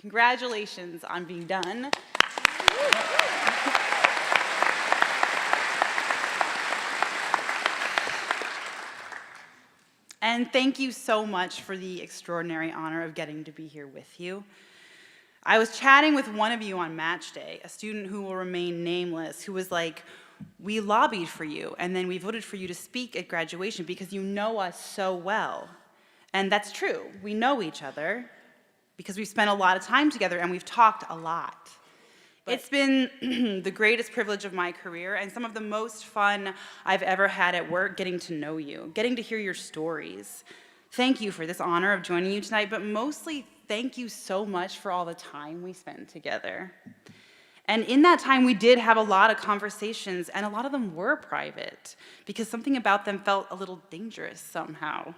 Congratulations on being done. And thank you so much for the extraordinary honor of getting to be here with you. I was chatting with one of you on match day, a student who will remain nameless, who was like, we lobbied for you, and then we voted for you to speak at graduation because you know us so well. And that's true. We know each other because we've spent a lot of time together and we've talked a lot. It's been the greatest privilege of my career and some of the most fun I've ever had at work getting to know you, getting to hear your stories. Thank you for this honor of joining you tonight, but mostly thank you so much for all the time we spent together. And in that time, we did have a lot of conversations, and a lot of them were private, because something about them felt a little dangerous somehow.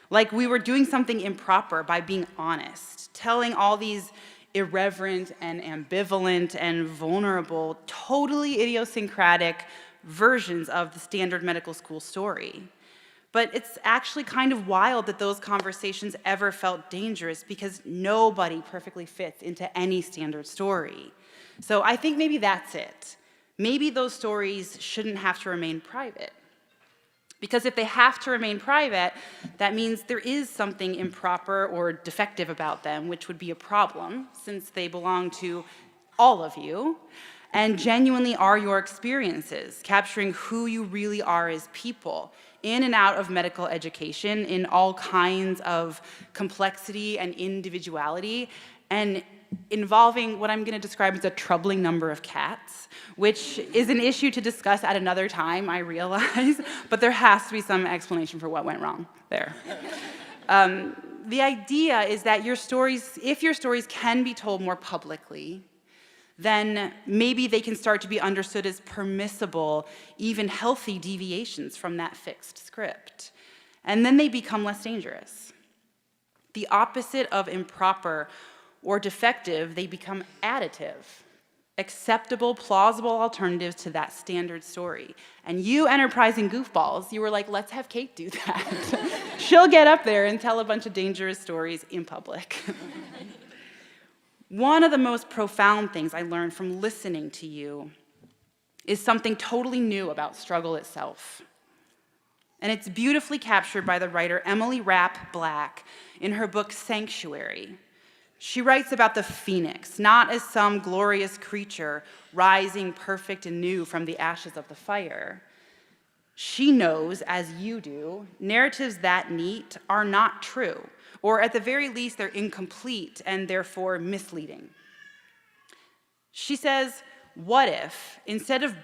Like we were doing something improper by being honest, telling all these irreverent and ambivalent and vulnerable, totally idiosyncratic versions of the standard medical school story. But it's actually kind of wild that those conversations ever felt dangerous because nobody perfectly fits into any standard story. So I think maybe that's it. Maybe those stories shouldn't have to remain private. Because if they have to remain private, that means there is something improper or defective about them, which would be a problem since they belong to all of you and genuinely are your experiences, capturing who you really are as people in and out of medical education in all kinds of complexity and individuality, and involving what I'm going to describe as a troubling number of cats, which is an issue to discuss at another time, I realize, but there has to be some explanation for what went wrong there. The idea is that if your stories can be told more publicly, then maybe they can start to be understood as permissible, even healthy deviations from that fixed script. And then they become less dangerous. The opposite of improper or defective, they become additive, acceptable, plausible alternatives to that standard story. And you enterprising goofballs, you were like, let's have Cate do that. She'll get up there and tell a bunch of dangerous stories in public. One of the most profound things I learned from listening to you is something totally new about struggle itself. And it's beautifully captured by the writer Emily Rapp Black in her book Sanctuary. She writes about the phoenix, not as some glorious creature rising perfect and new from the ashes of the fire. She knows, as you do, narratives that neat are not true, or at the very least, they're incomplete and therefore misleading. She says, what if, instead of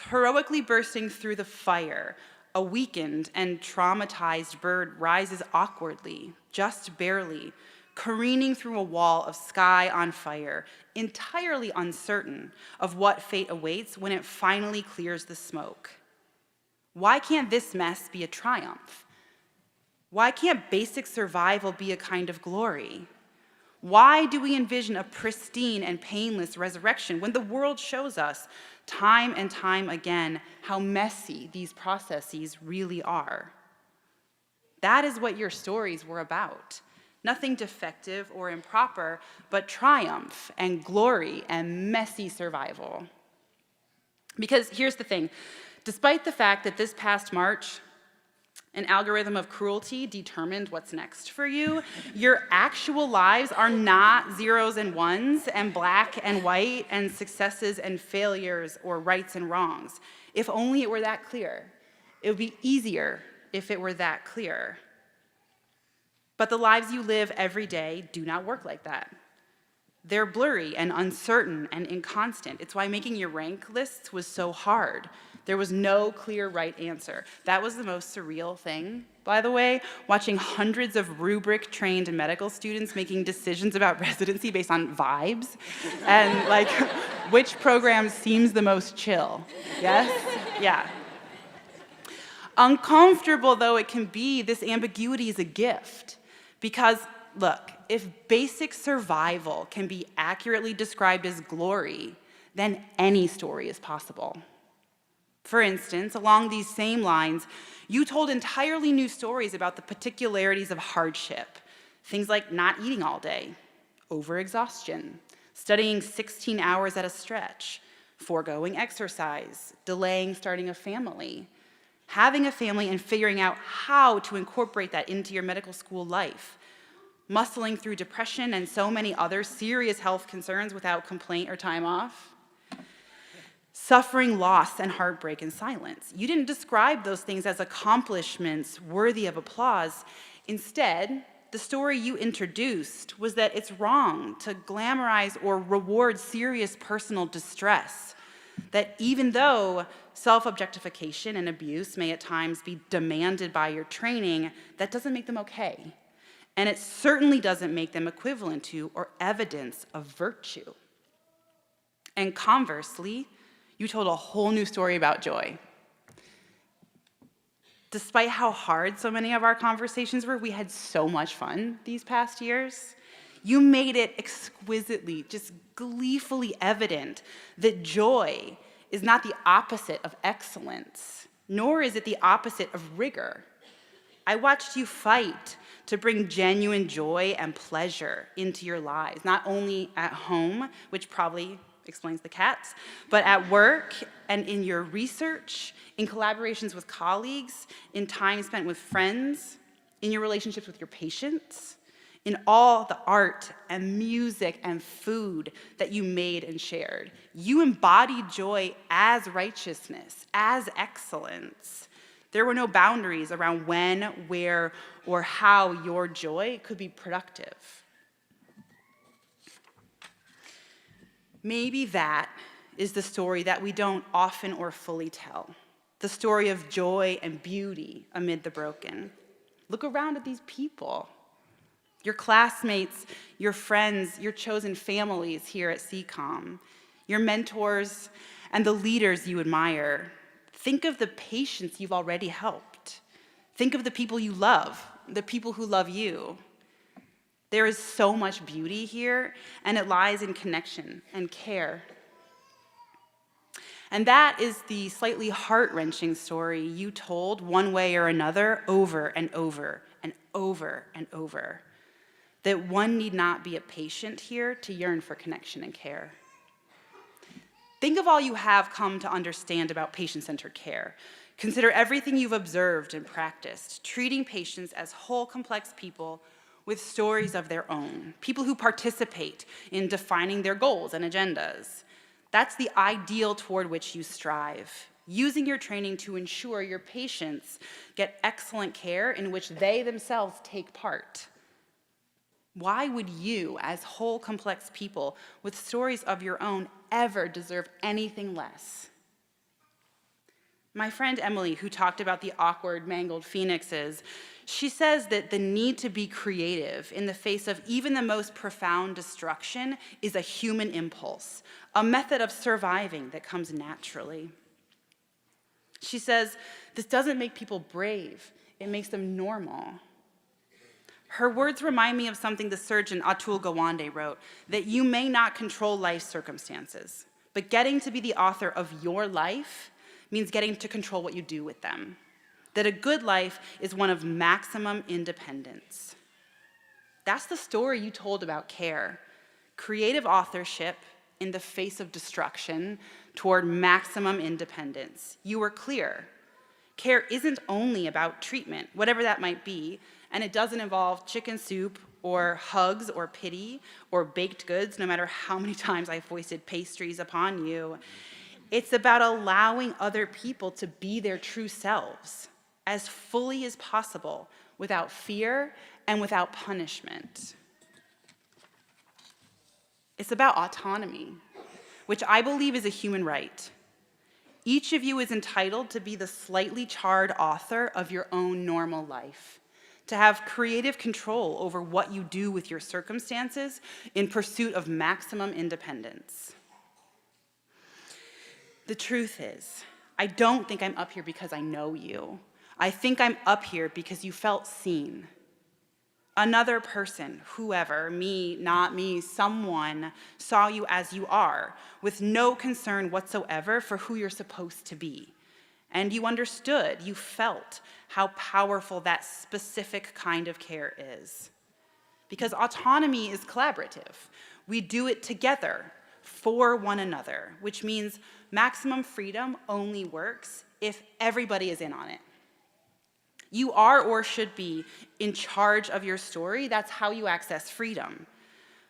heroically bursting through the fire, a weakened and traumatized bird rises awkwardly, just barely, careening through a wall of sky on fire, entirely uncertain of what fate awaits when it finally clears the smoke? Why can't this mess be a triumph? Why can't basic survival be a kind of glory? Why do we envision a pristine and painless resurrection when the world shows us time and time again how messy these processes really are? That is what your stories were about. Nothing defective or improper, but triumph and glory and messy survival. Because here's the thing, despite the fact that this past March, an algorithm of cruelty determined what's next for you, your actual lives are not zeros and ones and black and white and successes and failures or rights and wrongs. If only it were that clear. It would be easier if it were that clear. But the lives you live every day do not work like that. They're blurry and uncertain and inconstant. It's why making your rank lists was so hard. There was no clear right answer. That was the most surreal thing, by the way, watching hundreds of rubric-trained medical students making decisions about residency based on vibes and like which program seems the most chill. Yes? Yeah. Uncomfortable though it can be, this ambiguity is a gift. Because, look, if basic survival can be accurately described as glory, then any story is possible. For instance, along these same lines, you told entirely new stories about the particularities of hardship, things like not eating all day, overexhaustion, studying 16 hours at a stretch, foregoing exercise, delaying starting a family, having a family and figuring out how to incorporate that into your medical school life, muscling through depression and so many other serious health concerns without complaint or time off, suffering loss and heartbreak in silence. You didn't describe those things as accomplishments worthy of applause. Instead, the story you introduced was that it's wrong to glamorize or reward serious personal distress, that even though self-objectification and abuse may at times be demanded by your training, that doesn't make them okay. And it certainly doesn't make them equivalent to or evidence of virtue. And conversely, you told a whole new story about joy. Despite how hard so many of our conversations were, we had so much fun these past years. You made it exquisitely, just gleefully evident that joy is not the opposite of excellence, nor is it the opposite of rigor. I watched you fight to bring genuine joy and pleasure into your lives, not only at home, which probably explains the cats, but at work and in your research, in collaborations with colleagues, in time spent with friends, in your relationships with your patients, in all the art and music and food that you made and shared. You embodied joy as righteousness, as excellence. There were no boundaries around when, where, or how your joy could be productive. Maybe that is the story that we don't often or fully tell, the story of joy and beauty amid the broken. Look around at these people, your classmates, your friends, your chosen families here at CCOM, your mentors, and the leaders you admire. Think of the patients you've already helped. Think of the people you love, the people who love you. There is so much beauty here, and it lies in connection and care. And that is the slightly heart-wrenching story you told one way or another over and over and over and over, that one need not be a patient here to yearn for connection and care. Think of all you have come to understand about patient-centered care. Consider everything you've observed and practiced, treating patients as whole, complex people with stories of their own, people who participate in defining their goals and agendas. That's the ideal toward which you strive, using your training to ensure your patients get excellent care in which they themselves take part. Why would you, as whole, complex people with stories of your own, ever deserve anything less? My friend Emily, who talked about the awkward, mangled phoenixes, she says that the need to be creative in the face of even the most profound destruction is a human impulse, a method of surviving that comes naturally. She says, this doesn't make people brave, it makes them normal. Her words remind me of something the surgeon Atul Gawande wrote, that you may not control life's circumstances, but getting to be the author of your life means getting to control what you do with them. That a good life is one of maximum independence. That's the story you told about care. Creative authorship in the face of destruction toward maximum independence. You were clear. Care isn't only about treatment, whatever that might be, and it doesn't involve chicken soup or hugs or pity or baked goods, no matter how many times I've foisted pastries upon you. It's about allowing other people to be their true selves as fully as possible without fear and without punishment. It's about autonomy, which I believe is a human right. Each of you is entitled to be the slightly charred author of your own normal life, to have creative control over what you do with your circumstances in pursuit of maximum independence. The truth is, I don't think I'm up here because I know you. I think I'm up here because you felt seen. Another person, whoever, me, not me, someone, saw you as you are, with no concern whatsoever for who you're supposed to be. And you understood, you felt how powerful that specific kind of care is. because autonomy is collaborative. We do it together for one another, which means maximum freedom only works if everybody is in on it. You are or should be in charge of your story. That's how you access freedom.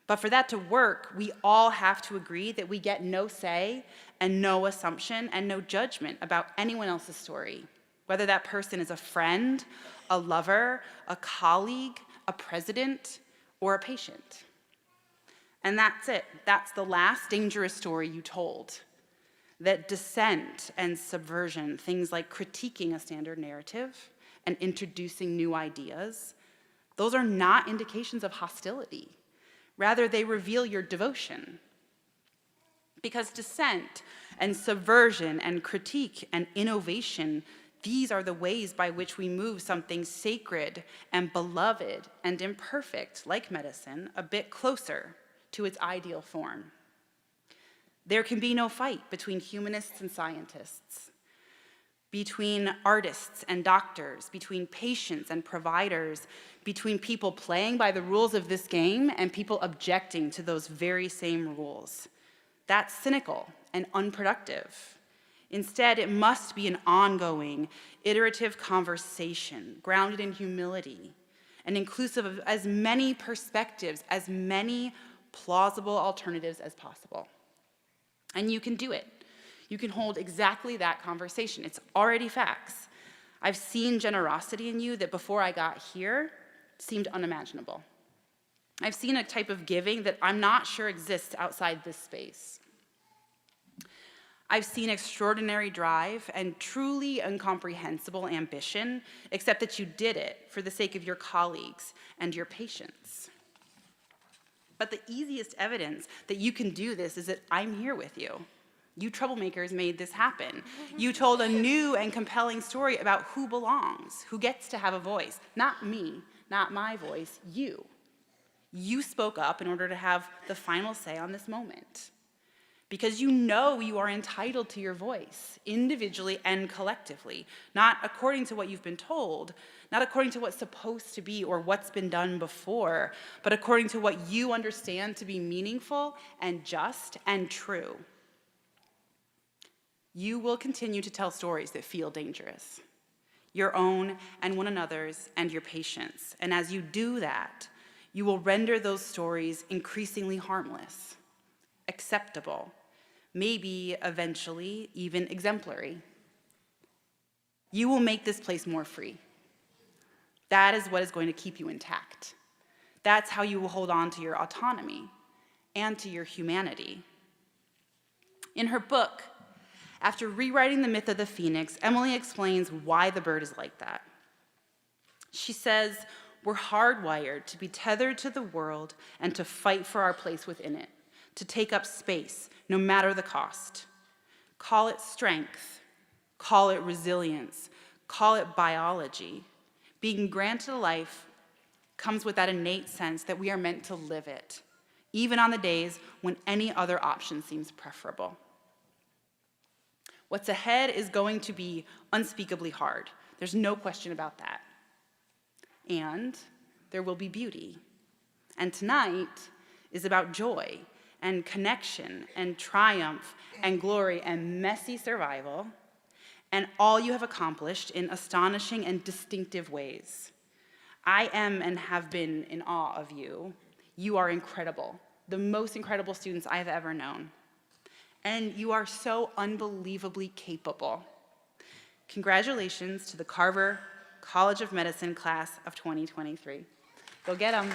But for that to work, we all have to agree that we get no say and no assumption and no judgment about anyone else's story, whether that person is a friend, a lover, a colleague, a president, or a patient. And that's it. That's the last dangerous story you told. That dissent and subversion, things like critiquing a standard narrative and introducing new ideas, those are not indications of hostility. Rather, they reveal your devotion. Because dissent and subversion and critique and innovation, these are the ways by which we move something sacred and beloved and imperfect, like medicine, a bit closer to its ideal form. There can be no fight between humanists and scientists, between artists and doctors, between patients and providers, between people playing by the rules of this game and people objecting to those very same rules. That's cynical and unproductive. Instead, it must be an ongoing, iterative conversation grounded in humility and inclusive of as many perspectives, as many plausible alternatives as possible. And you can do it. You can hold exactly that conversation. It's already facts. I've seen generosity in you that before I got here seemed unimaginable. I've seen a type of giving that I'm not sure exists outside this space. I've seen extraordinary drive and truly incomprehensible ambition, except that you did it for the sake of your colleagues and your patients. But the easiest evidence that you can do this is that I'm here with you. You troublemakers made this happen. You told a new and compelling story about who belongs, who gets to have a voice. Not me, not my voice, you. You spoke up in order to have the final say on this moment. Because you know you are entitled to your voice, individually and collectively, not according to what you've been told, not according to what's supposed to be or what's been done before, but according to what you understand to be meaningful and just and true. You will continue to tell stories that feel dangerous, your own and one another's and your patients. And as you do that, you will render those stories increasingly harmless, acceptable, maybe eventually even exemplary. You will make this place more free. That is what is going to keep you intact. That's how you will hold on to your autonomy and to your humanity. In her book, after rewriting the myth of the phoenix, Emily explains why the bird is like that. She says, we're hardwired to be tethered to the world and to fight for our place within it, to take up space, no matter the cost. Call it strength, call it resilience, call it biology. Being granted a life comes with that innate sense that we are meant to live it, even on the days when any other option seems preferable. What's ahead is going to be unspeakably hard. There's no question about that. And there will be beauty. And tonight is about joy and connection and triumph and glory and messy survival, and all you have accomplished in astonishing and distinctive ways. I am and have been in awe of you. You are incredible, the most incredible students I have ever known. And you are so unbelievably capable. Congratulations to the Carver College of Medicine class of 2023. Go get them.